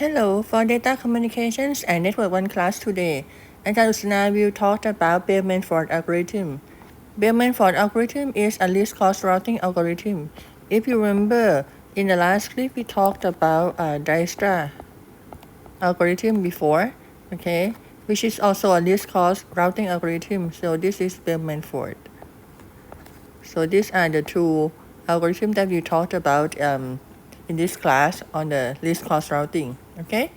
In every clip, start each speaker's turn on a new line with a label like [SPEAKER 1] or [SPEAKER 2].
[SPEAKER 1] Hello, for data communications and network 1 class today, Ajahn Usna will talk about Bellman-Ford algorithm. Bellman-Ford algorithm is a least cost routing algorithm. If you remember, in the last clip we talked about Dijkstra algorithm before, okay, which is also a least cost routing algorithm. So this is Bellman-Ford. So these are the two algorithms that we talked about in this class on the least cost routing, okay?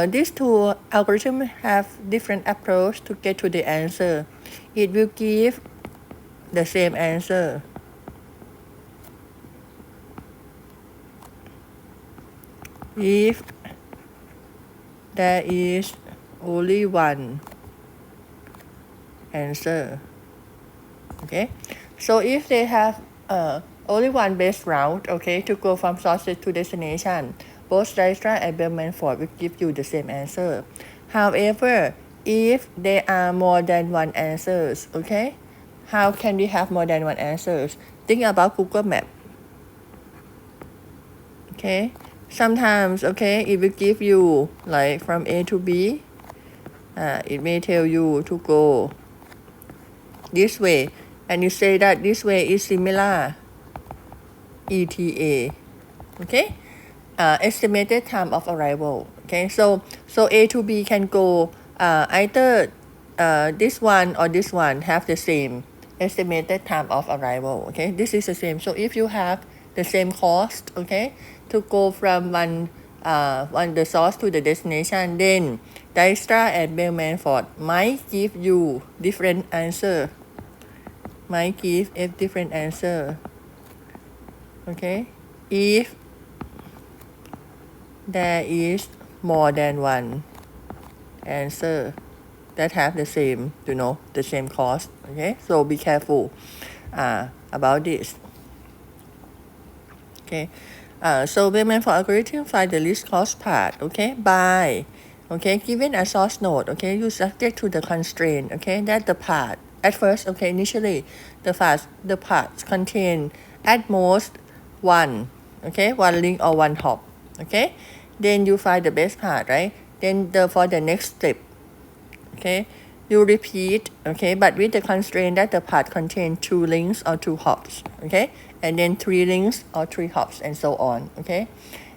[SPEAKER 1] These two algorithms have different approach to get to the answer. It will give the same answer. If there is only one answer, okay? So if they have only one best route, okay, to go from source to destination, both Dijkstra and Bellman-Ford will give you the same answer. However, if there are more than one answers, okay, how can we have more than one answers? Think about Google Map. Okay, sometimes, okay, it will give you like from A to B. It may tell you to go this way, and you say that this way is similar. ETA, okay, estimated time of arrival. Okay, so A to B can go either this one or this one have the same estimated time of arrival. Okay, this is the same. So if you have the same cost, okay, to go from one the source to the destination, then Dijkstra and Bellman-Ford might give you different answer. Might give a different answer. Okay, if there is more than one answer that have the same, the same cost. Okay, so be careful about this. Okay, so Bellman-Ford algorithm find the least cost path. Okay, by given a source node. Okay, you subject to the constraint. Okay, that the path at first. Okay, initially the paths contain at most one link or one hop. Okay, then you find the best path, right? Then for the next step, okay, you repeat, okay, but with the constraint that the path contains 2 links or 2 hops, okay, and then 3 links or 3 hops and so on, okay,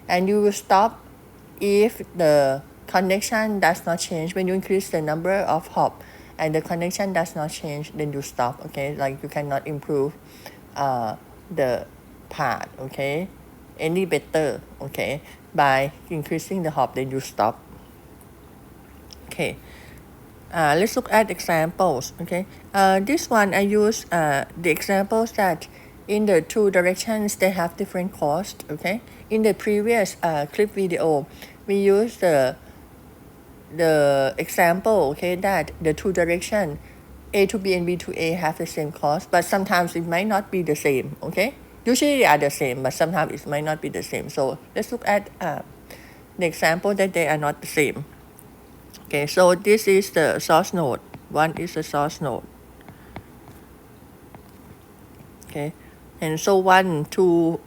[SPEAKER 1] and you will stop if the connection does not change. When you increase the number of hops and the connection does not change, then you stop. Okay, like you cannot improve the path, okay, any better, okay, by increasing the hop, then you stop. Okay, let's look at examples. Okay, this one I use the examples that in the two directions they have different cost. Okay, in the previous clip video we used the example, okay, that the two direction A to B and B to A have the same cost, but sometimes it might not be the same. Okay, usually they are the same, but sometimes it might not be the same. So let's look at the example that they are not the same. Okay, so this is the source node. One is the source node. Okay, and so 1 to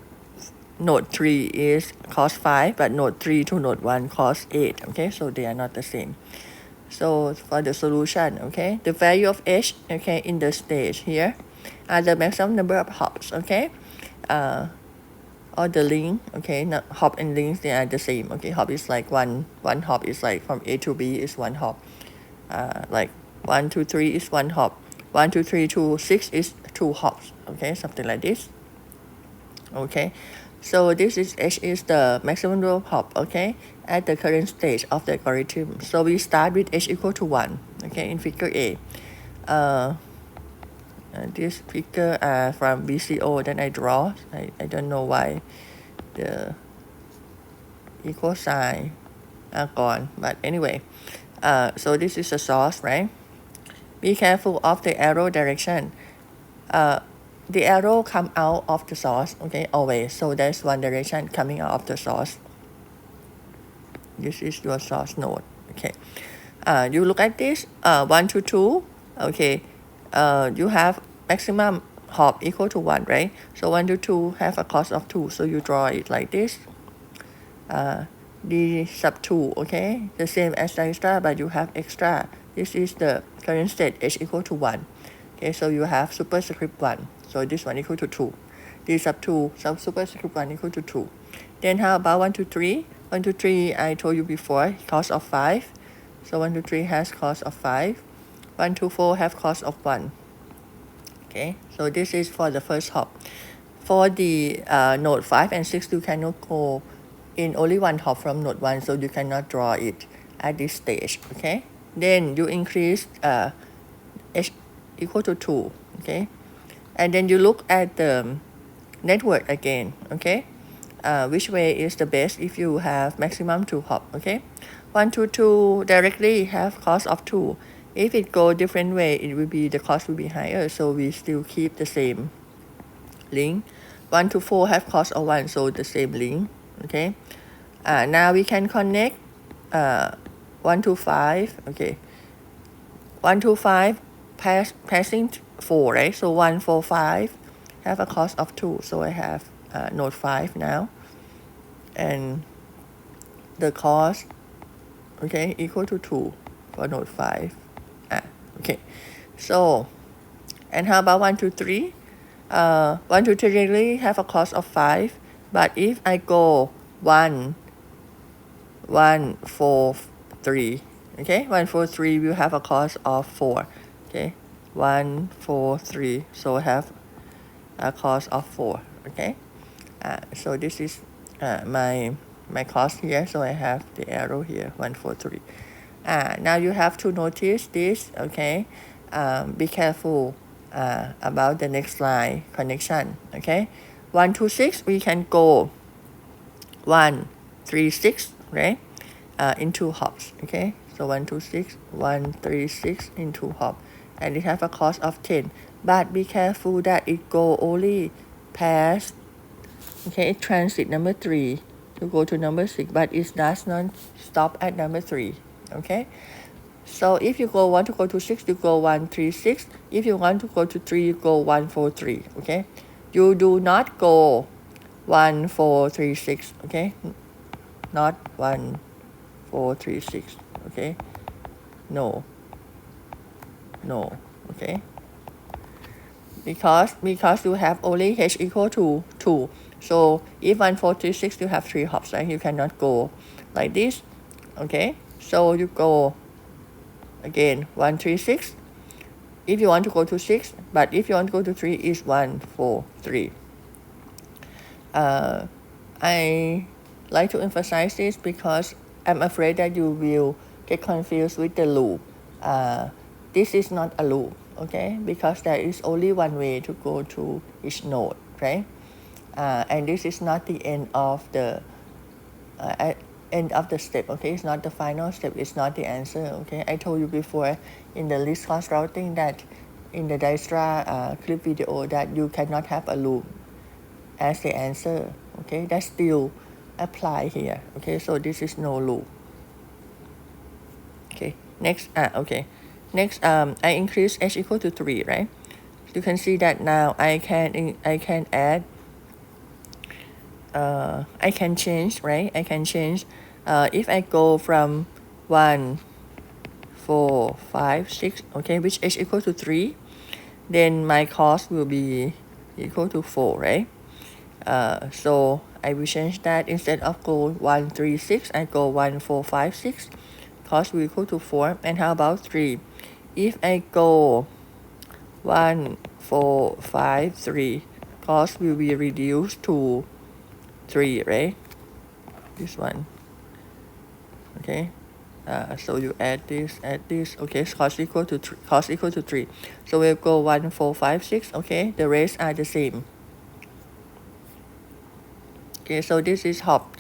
[SPEAKER 1] node 3 is cost 5, but node 3 to node 1 cost 8. Okay, so they are not the same. So for the solution, okay, the value of h, okay, in the stage here are the maximum number of hops. Okay, or the link, okay, not hop and links, they are the same. Okay, hop is like one hop is like from A to B is one hop, like 1 to 3 is one hop, 1 to 3 to 6 is 2 hops. Okay, something like this. Okay, so this is h is the maximum number of hop, okay, at the current stage of the algorithm. So we start with h equal to 1, okay, in figure A. This figure from VCO that I draw. I don't know why the equal sign are gone, but anyway, so this is the source, right? Be careful of the arrow direction. The arrow come out of the source, okay, always. So there's one direction coming out of the source. This is your source node. Okay, you look at this 1 to 2. Okay, you have maximum hop equal to 1, right? So 1 to 2 have a cost of 2, so you draw it like this. D sub 2, okay, the same as extra, but you have extra. This is the current state, H equal to 1. Okay, so you have superscript 1. So this one equal to 2. D sub 2 sub superscript 1 equal to 2. Then how about 1 to 3? 1 to 3, I told you before, cos of 5. So 1 to 3 has cos of 5. 1 to 4 have cos of 1. Okay, so this is for the first hop. For the node 5 and 6, you cannot go in only one hop from node 1, so you cannot draw it at this stage. Okay, then you increase h equal to 2. Okay, and then you look at the network again. Okay, which way is the best if you have maximum 2 hop. Okay, 1 to 2 directly have cost of 2. If it go different way, it will be the cost will be higher, so we still keep the same link. 1 to 4 have cost of 1, so the same link. Okay, now we can connect 1 to 5. Okay, 1 to 5 passing 4, right? So 1, 4, 5 have a cost of 2, so I have node 5 now, and the cost, okay, equal to 2 for node 5. Okay, so, and how about 1 to 3? 1 to 3 really have a cost of 5, but if I go 1, 1, 4, 3, okay, 1, 4, 3 will have a cost of 4. Okay, 1, 4, 3, so I have a cost of 4. Okay, so this is my cost here, so I have the arrow here, 1, 4, 3. Now you have to notice this. Okay, be careful about the next line connection. Okay, 1 to 6 we can go 1, 3, 6, right, in 2 hops. Okay, so 1, 2, 6, 1, 3, 6 in 2 hops, and it have a cost of 10, but be careful that it go only past, okay, transit number 3 to go to number 6, but it does not stop at number 3. Okay, so if you want to go to 6, you go 1, 3, 6. If you want to go to 3, you go 1, 4, 3. Okay, you do not go 1, 4, 3, 6. Okay, not 1, 4, 3, 6. Okay, no, okay, because you have only h equal to 2. So if 1, 4, 3, 6, you have 3 hops, right? You cannot go like this. Okay, so you go again 1, 3, 6 if you want to go to 6, but if you want to go to 3 is 1, 4, 3. I like to emphasize this because I'm afraid that you will get confused with the loop. This is not a loop, okay, because there is only one way to go to each node, right? And this is not the end of the step. Okay, it's not the final step, it's not the answer. Okay, I told you before in the list cost routing that in the Dijkstra clip video that you cannot have a loop as the answer. Okay, that still apply here. Okay, so this is no loop. Okay, next I increase h equal to 3, right? You can see that now I can add I can change, right? I can change if I go from 1, 4, 5, 6, okay, which h equal to 3, then my cost will be equal to 4, right? So I will change that. Instead of go 1, 3, 6, I go 1, 4, 5, 6. Cost will equal to 4. And how about 3? If I go 1, 4, 5, 3, cost will be reduced to 3, right? This one. Okay. So you add this. Okay, cost equal to 3. So we'll go 1, 4, 5, 6. Okay, the rest are the same. Okay, so this is hop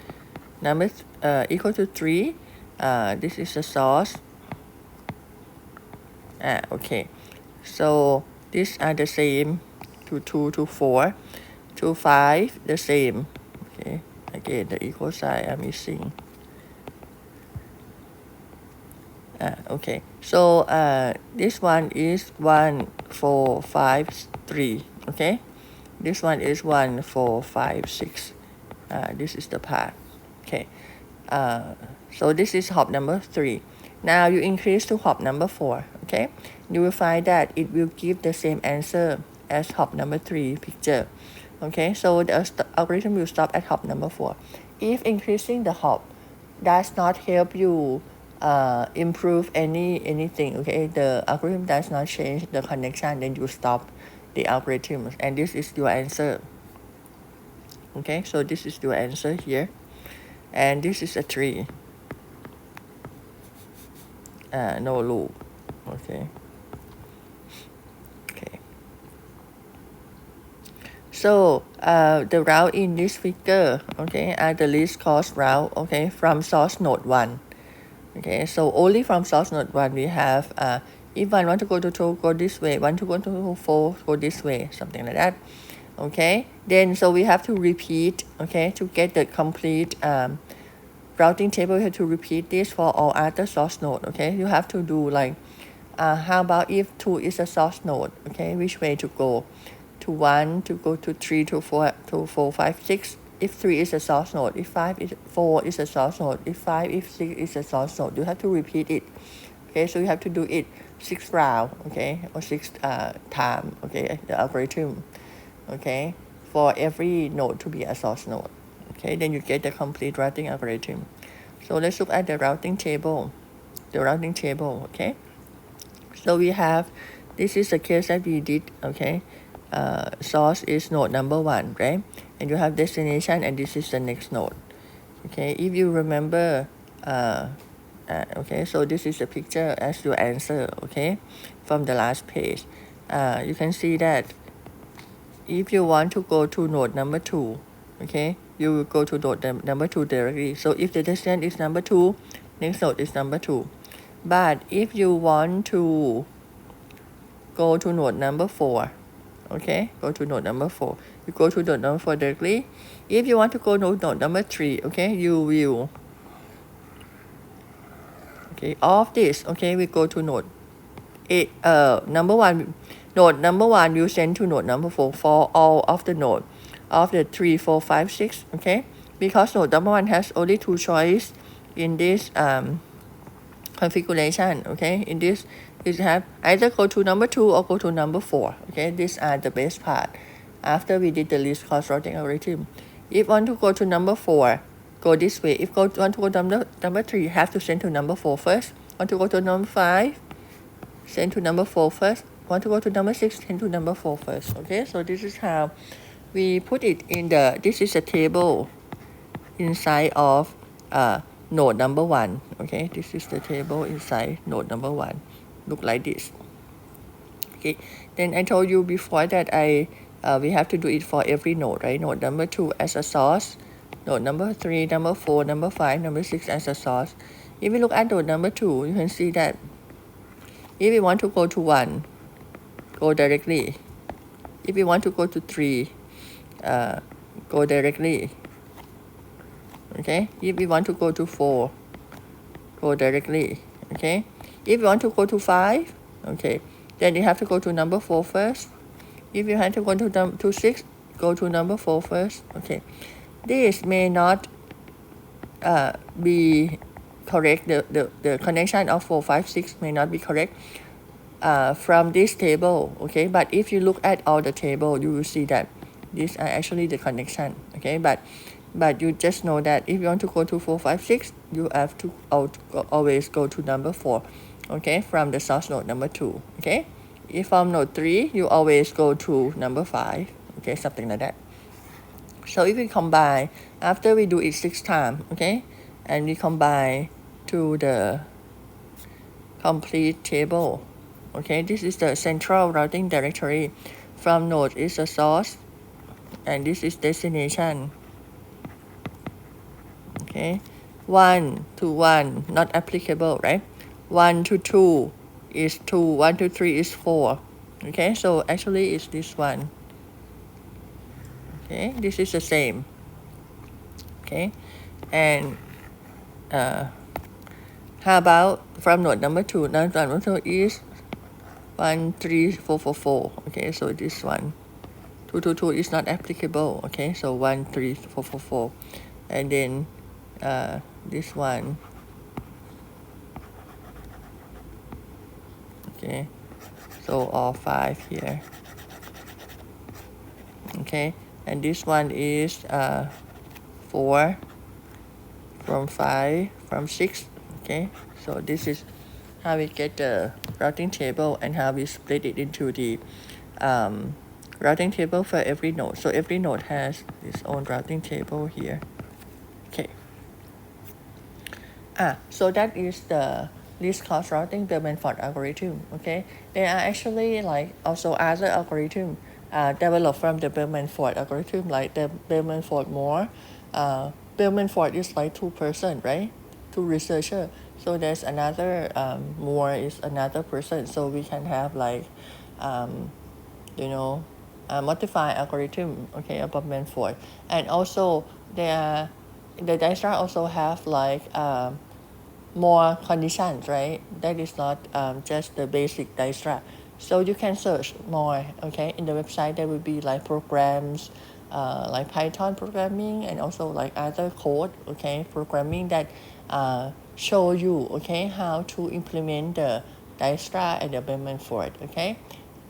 [SPEAKER 1] number equal to 3. This is the source. Okay, so these are the same to 2 to 4 to 5 the same. Okay, again the equal sign I'm missing. Okay, so this one is 1, 4, 5, 3. Okay, this one is 1, 4, 5, 6. This is the path. Okay, So this is hop number 3. Now you increase to hop number 4, okay? You will find that it will give the same answer as hop number 3 picture, okay? So the algorithm will stop at hop number 4. If increasing the hop does not help you improve anything, okay? The algorithm does not change the connection, then you stop the algorithm, and this is your answer, okay? So this is your answer here, and this is a 3. No loop, okay. So the route in this figure, okay, are the least cost route, okay, from source node 1. Okay, so only from source node 1 we have, if one want to go to 2, go this way, want to go to 4, go this way, something like that. Okay, then so we have to repeat, okay, to get the complete routing table. You have to repeat this for all other source node, okay. You have to do like, how about if 2 is a source node, okay, which way to go? To 1, to go to 3, to 4, to 4, 5, 6. If 3 is a source node, if 4 is a source node, if 5, if 6 is a source node, you have to repeat it. Okay, so you have to do it 6 rounds, okay, or 6 times, okay, the algorithm, okay, for every node to be a source node. Okay, then you get the complete routing algorithm. So let's look at the routing table. Okay. So we have, this is the case that we did, okay. Source is node number 1, right? And you have destination, and this is the next node. Okay, if you remember, okay, so this is the picture as your answer, okay, from the last page. You can see that if you want to go to node number 2, okay, you will go to node number 2 directly. So if the destination is number 2, next node is number 2. But if you want to go to node number 4, okay, go to node number 4, you go to node number 4 directly. If you want to go to node number 3, okay, you will, okay, off this, okay, we go to node number 1. Node number 1 you send to node number 4 for all of the node of the 3, 4, 5, 6, okay, because node number 1 has only 2 choices in this configuration, okay. In this, you have either go to number 2 or go to number 4, okay. These are the best part after we did the least cost routing algorithm. If want to go to number 4, go this way. If want to go to number 3, you have to send to number 4 first. Want to go to number 5, send to number 4 first. Want to go to number 6, send to number 4 first, okay. So this is how we put it in the, this is a table inside of node number 1, okay. This is the table inside node number 1, look like this, okay. Then I told you before that we have to do it for every node, right? Node number 2 as a source, node number 3, number 4, number 5, number 6 as a source. If we look at node number 2, you can see that if we want to go to 1, go directly. If we want to go to 3, go directly, okay. If we want to go to 4, go directly, okay. If you want to go to 5, okay, then you have to go to number 4 first. If you have to go to 6, go to number 4 first, okay. This may not be correct, the connection of 4, 5, 6 may not be correct from this table, okay. But if you look at all the table, you will see that these are actually the connection, okay. But you just know that if you want to go to 4, 5, 6, you have to always go to number 4, okay, from the source node number 2, okay. If from node 3, you always go to number 5, okay, something like that. So if we combine, after we do it 6 times, okay, and we combine to the complete table, okay, this is the central routing directory. From node is the source, and this is destination, okay. 1 to 1 not applicable, right? 1 to 2 is 2, 1 to 3 is 4, okay. So actually it's this one, okay. This is the same, okay. And how about from node number 2? Node number 2 is 1, 3, 4, 4, 4, okay. So this one, 2 to 2 is not applicable, okay. So 1, 3, 4, 4, 4, and then this one, okay, so all 5 here, okay, and this one is 4 from 5 from 6, okay, so this is how we get the routing table and how we split it into the routing table for every node. So every node has its own routing table here. Okay. So that is the least cost routing Bellman-Ford algorithm. Okay. There are actually like also other algorithm developed from the Bellman-Ford algorithm, like the Bellman-Ford Moore. Bellman-Ford is like 2 person, right? 2 researcher. So there's another Moore is another person. So we can have like modify algorithm, okay, of Bellman-Ford. And also the Dijkstra also have like more conditions, right? That is not just the basic Dijkstra. So you can search more, okay? In the website there will be like programs like Python programming and also like other code, okay, programming that show you, okay, how to implement the Dijkstra and the Bellman-Ford, okay?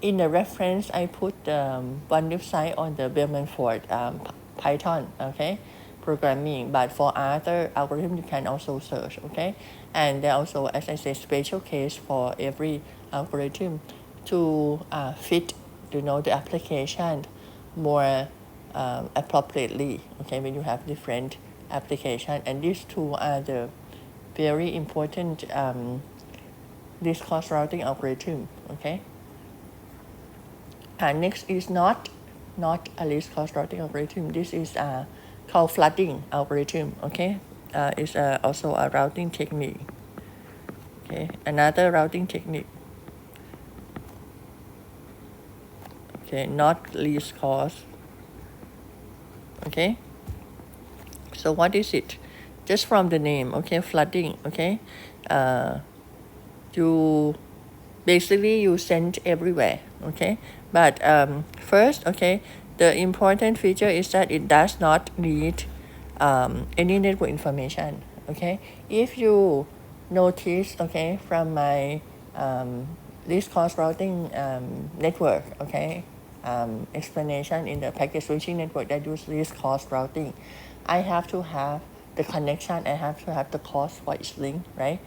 [SPEAKER 1] In the reference, I put one website on the Bellman-Ford Python, okay, programming. But for other algorithm, you can also search, okay. And there also, as I said, special case for every algorithm to fit, the application more appropriately, okay, when you have different application. And these two are the very important least cost routing algorithm, okay. Next is not a least cost routing algorithm. This is called flooding algorithm. Okay, it's also a routing technique. Okay, another routing technique. Okay, not least cost. Okay, so what is it? Just from the name. Okay, flooding. Okay, you basically you send everywhere. Okay, but first, okay, the important feature is that it does not need any network information. Okay, if you notice, okay, from my least cost routing network, okay, explanation in the packet switching network that use least cost routing, I have to have the connection, I have to have the cost for each link, right?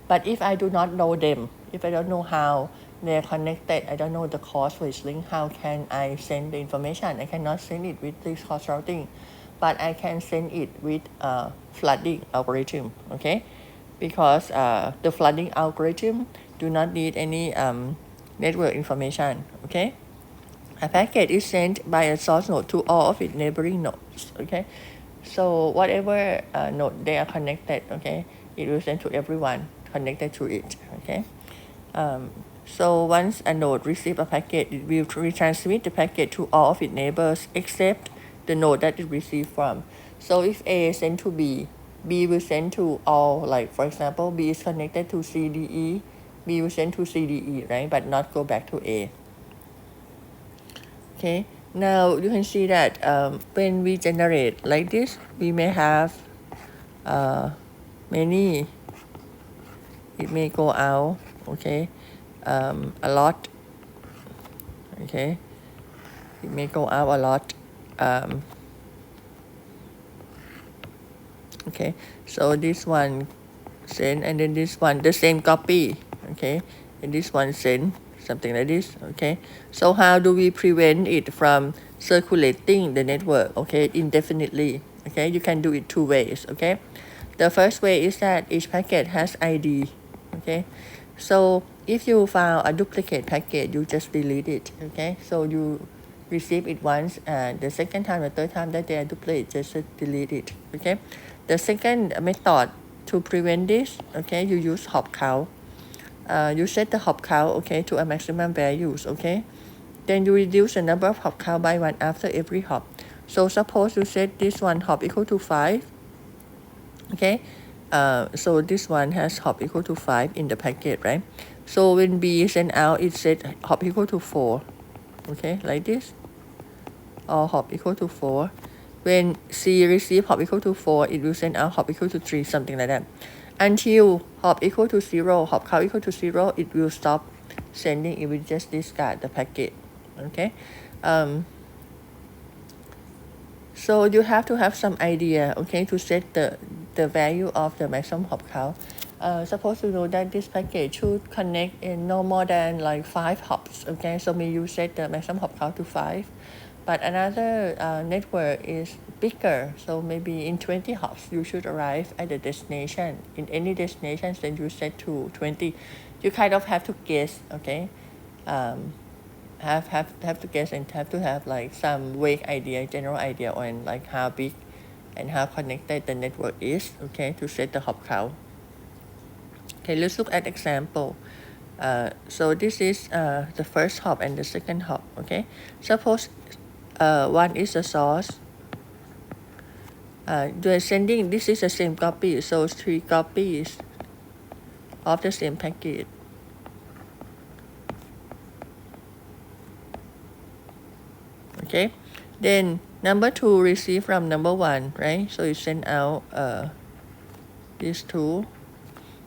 [SPEAKER 1] But if I do not know them, if I don't know how they're connected, I don't know the cost for each link, how can I send the information? I cannot send it with least cost routing, but I can send it with flooding algorithm, okay? Because the flooding algorithm do not need any network information, okay? A packet is sent by a source node to all of its neighboring nodes, okay? So whatever node they are connected, okay, it will send to everyone connected to it, okay? So once a node receives a packet, it will retransmit the packet to all of its neighbors except the node that it received from. So if A sent to B, B will send to all, like for example, B is connected to CDE, B will send to CDE, right? But not go back to A. Okay, now you can see that when we generate like this, we may have many, it may go out, okay, a lot, okay, it may go out a lot. Okay, so this one send, and then this one the same copy, okay, and this one send, something like this, okay. So how do we prevent it from circulating the network, okay, indefinitely? Okay, you can do it 2 ways, okay. The first way is that each packet has ID, okay. So if you found a duplicate packet, you just delete it, okay. So you receive it once, and the second time or third time that they are duplicate, just delete it, okay. The second method to prevent this, okay, you use hop count. You set the hop count, okay, to a maximum values, okay. Then you reduce the number of hop count by 1 after every hop. So suppose you set this one hop equal to 5, okay. So this one has hop equal to 5 in the packet, right? So when B send out, it set hop equal to 4, okay, like this, or hop equal to 4. when C receive hop equal to 4, it will send out hop equal to 3, something like that. Until hop equal to 0, hop count equal to 0, it will stop sending. It will just discard the packet. Okay. So you have to have some idea, okay, to set the value of the maximum hop count. Suppose you know that this packet should connect in no more than like 5 hops, okay, so maybe you set the maximum hop count to 5, but another network is bigger, so maybe in 20 hops you should arrive at the destination. In any destination, then you set to 20. You kind of have to guess, okay, have to guess and have to have like some vague idea, general idea on like how big and how connected the network is, okay, to set the hop count. Okay, let's look at example. So this is the first hop and the second hop, okay. Suppose one is the source. You're sending, this is the same copy, so 3 copies of the same packet. Okay, then number 2 receive from number 1, right? So you send out these 2,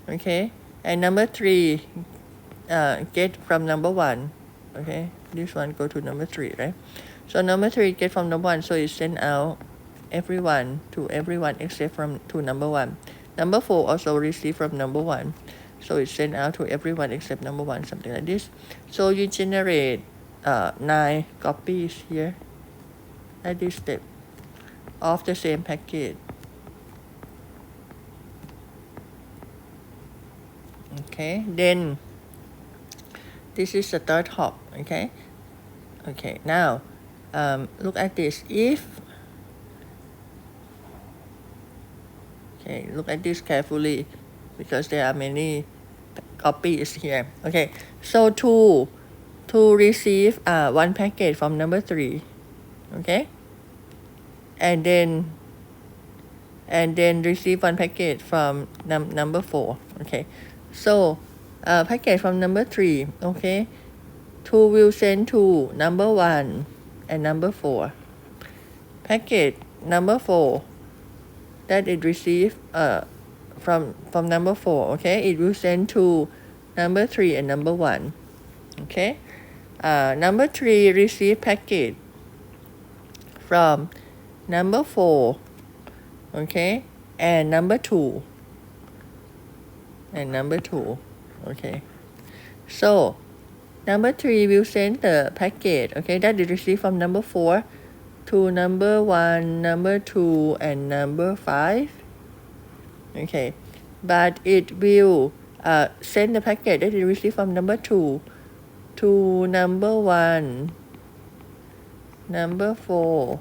[SPEAKER 1] okay, and number 3 get from number 1, okay, this one go to number 3, right? So number 3 get from number 1, so you send out everyone to everyone except from to number 1. Number 4 also receive from number 1, so it send out to everyone except number 1, something like this. So you generate 9 copies here at this step of the same packet. Okay, then this is the third hop, okay. Okay, now look at this. Okay, look at this carefully because there are many copies here. Okay, so to receive 1 packet from number 3, okay, and then receive 1 packet from number 4, okay. So packet from number 3, okay, 2 will send to number 1 and number 4. Packet number 4 that it received from number 4, okay, it will send to number 3 and number 1, okay. Number 3 receive packet from number 4, okay, and number 2 okay. So number 3 will send the packet, okay, that it received from number 4 to number 1, number 2, and number 5, okay, but it will send the packet that it received from number 2 to number 1, number 4,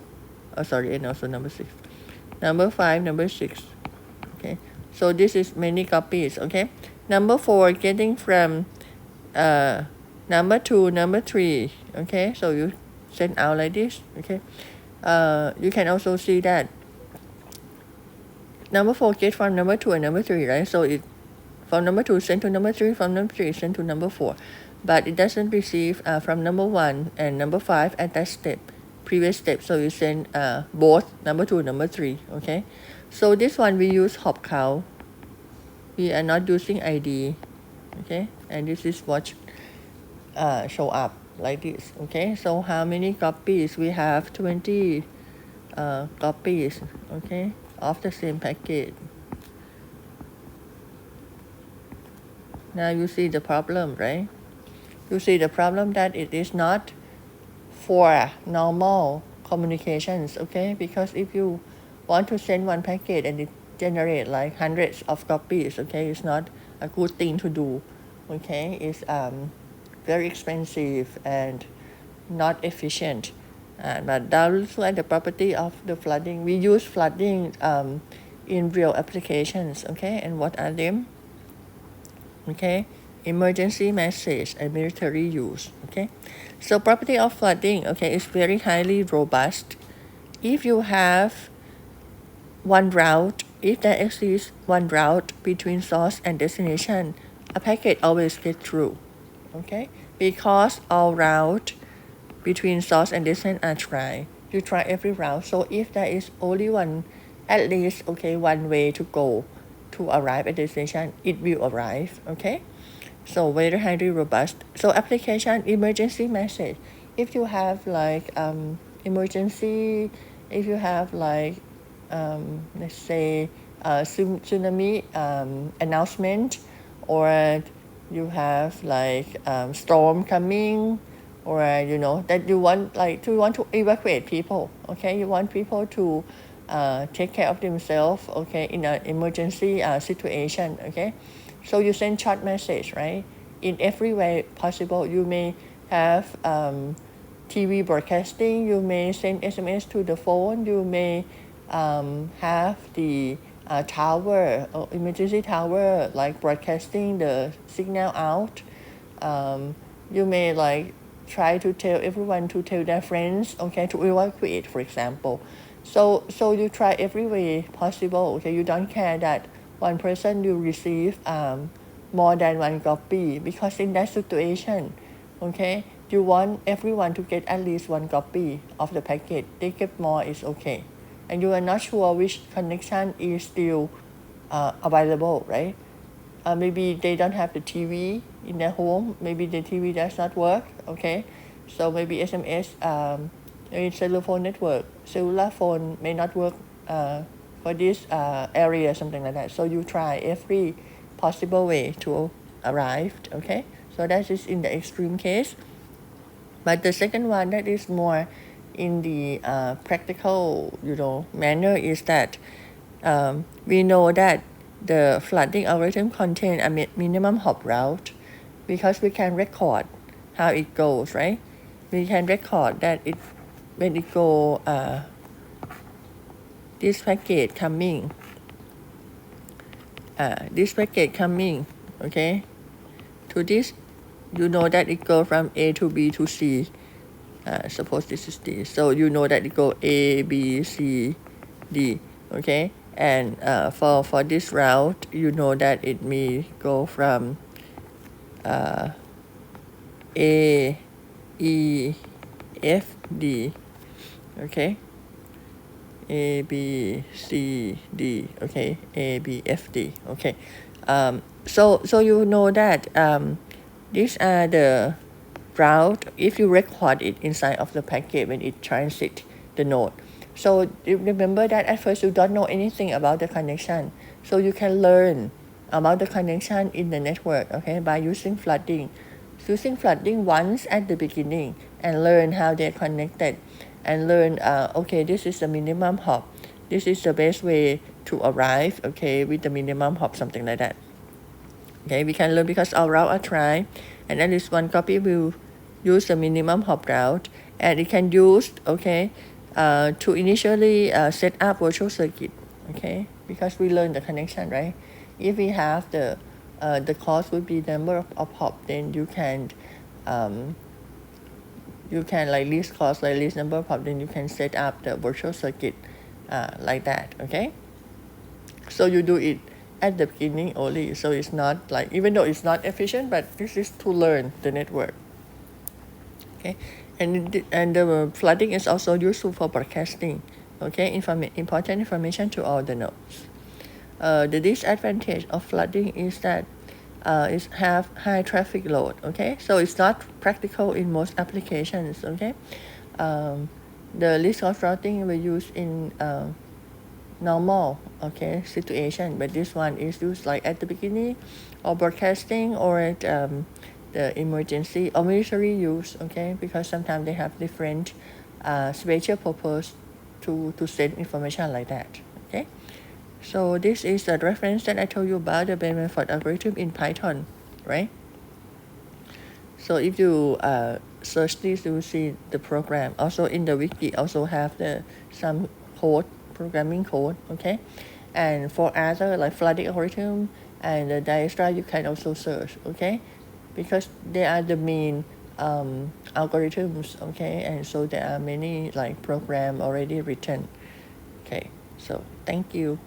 [SPEAKER 1] and also number 6, number 5, number 6, okay. So this is many copies, okay. Number 4 getting from number 2, number 3, okay, so you send out like this, okay. You can also see that number 4 get from number 2 and number 3, right? So it from number 2 sent to number 3, from number 3 sent to number 4, but it doesn't receive from number 1 and number 5 at that step, previous step, so you send both number 2 and number 3, okay. So this one we use hop count, we are not using ID, okay, and this is what show up like this, okay. So how many copies we have? 20 copies, okay, of the same packet. Now you see the problem, right? You see the problem that it is not for normal communications, okay, because if you want to send 1 packet and it generate like hundreds of copies, okay, it's not a good thing to do, okay. It's very expensive and not efficient. But now let's look at the property of the flooding. We use flooding in real applications, okay, and what are them? Okay, emergency message and military use, okay. So property of flooding, okay, is very highly robust. If you have one route, if there exists one route between source and destination, a packet always gets through, okay, because all routes between source and destination are dry. you try every route. So if there is only one, at least, okay, one way to go to arrive at the destination, it will arrive, okay? So very highly robust. So application emergency message. If you have like emergency, if you have like let's say tsunami announcement, or you have like storm coming, or that you want to evacuate people, okay, you want people to take care of themselves, okay, in an emergency situation, okay, so you send short message, right, in every way possible. You may have TV broadcasting, you may send SMS to the phone, you may have the tower or emergency tower like broadcasting the signal out. You may like try to tell everyone to tell their friends, okay, to evacuate, for example. So you try every way possible, okay, you don't care that one person will receive more than one copy, because in that situation, okay, you want everyone to get at least one copy of the packet. They get more is okay, and you are not sure which connection is still available, right? Maybe they don't have the TV in their home, maybe the TV does not work, okay, so maybe SMS, cellular phone network, cellular phone may not work for this area, something like that. So you try every possible way to arrive, okay, so that is in the extreme case. But the second one that is more in the practical, manner, is that we know that the flooding algorithm contain a minimum hop route, because we can record how it goes, right? We can record that when it go this packet coming, okay, to this, that it go from A to B to C. Suppose this is D, so that it go A, B, C, D, okay, and for this route, that it may go from A, E, F, D, okay, A, B, C, D, okay, A, B, F, D, okay. So that these are the route if you record it inside of the packet when it transit the node. So you remember that at first you don't know anything about the connection, so you can learn about the connection in the network, okay, by using flooding once at the beginning, and learn how they're connected, and learn okay, this is the minimum hop, this is the best way to arrive, okay, with the minimum hop, something like that. Okay, we can learn because our route are tried, and at least one copy will use the minimum hop route, and it can use, okay, to initially set up virtual circuit, okay, because we learn the connection, right? If we have the cost would be number of hop, then you can like least cost, like least number of hop, then you can set up the virtual circuit like that, okay? So you do it at the beginning only, so it's not like, even though it's not efficient, but this is to learn the network, okay? And the flooding is also useful for broadcasting, okay, important information to all the nodes. The disadvantage of flooding is that it have high traffic load, okay, so it's not practical in most applications, okay. The least cost routing we use in normal, okay, situation, but this one is used like at the beginning or broadcasting, or at the emergency or military use, okay, because sometimes they have different special purpose to send information like that, okay. So this is the reference that I told you about the Bellman-Ford algorithm in Python, right? So if you search this, you will see the program. Also in the wiki also have some code, programming code, okay? And for other like flooding algorithm and the diagram, you can also search, okay? Because they are the main algorithms, okay? And so there are many like program already written, okay? So thank you.